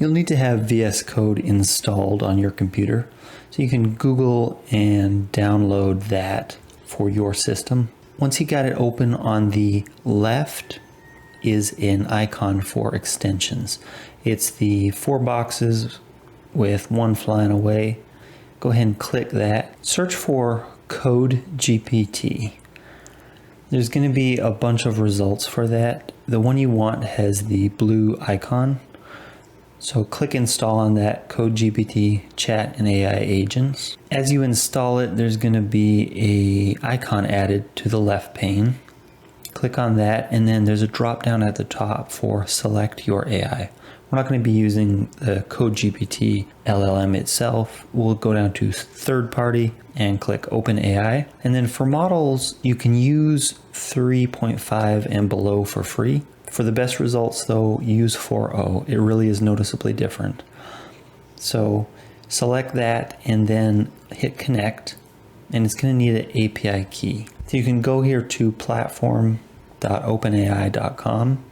You'll need to have VS Code installed on your computer, so you can Google and download that for your system. Once you got it open, on the left is an icon for extensions. It's the 4 boxes with one flying away. Go ahead and click that. Search for CodeGPT. There's going to be a bunch of results for that. The one you want has the blue icon. So click install on that, CodeGPT Chat and AI Agents. As you install it, there's going to be an icon added to the left pane. Click on that, and then there's a drop down at the top for select your AI. We're not going to be using the CodeGPT LLM itself. We'll go down to third party and click Open AI. And then for models, you can use 3.5 and below for free. For the best results though, use 4.0. It really is noticeably different. So select that and then hit connect, and it's going to need an API key. So you can go here to platform.openai.com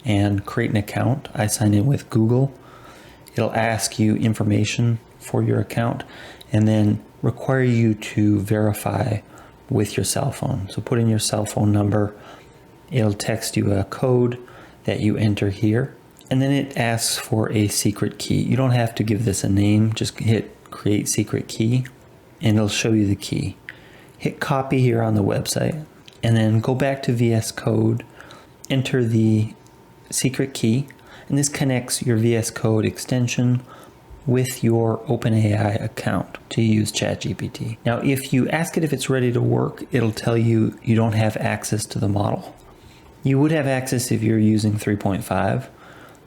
and create an account. I signed in with Google. It'll ask you information for your account and then require you to verify with your cell phone. So put in your cell phone number. It'll text you a code that you enter here, and then it asks for a secret key. You don't have to give this a name, just hit create secret key and it'll show you the key. Hit copy here on the website and then go back to VS Code, enter the secret key, and this connects your VS Code extension with your OpenAI account to use ChatGPT. Now, if you ask it if it's ready to work, it'll tell you you don't have access to the model. You would have access if you're using 3.5,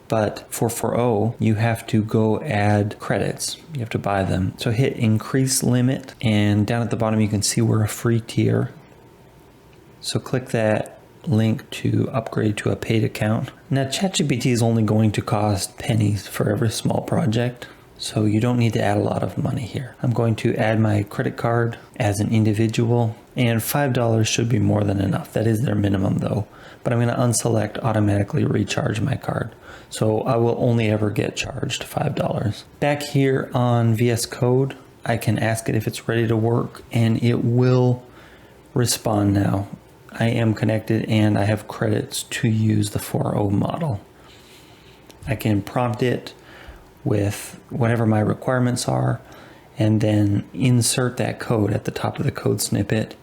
but for 4.0, you have to go add credits. You have to buy them. So hit increase limit, and down at the bottom you can see we're a free tier. So click that link to upgrade to a paid account. Now ChatGPT is only going to cost pennies for every small project, so you don't need to add a lot of money here. I'm going to add my credit card as an individual, and $5 should be more than enough. That is their minimum though, but I'm going to unselect automatically recharge my card. So I will only ever get charged $5. Back here on VS Code, I can ask it if it's ready to work, and it will respond now. I am connected and I have credits to use the 4.0 model. I can prompt it with whatever my requirements are and then insert that code at the top of the code snippet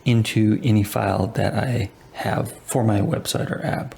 into any file that I have for my website or app.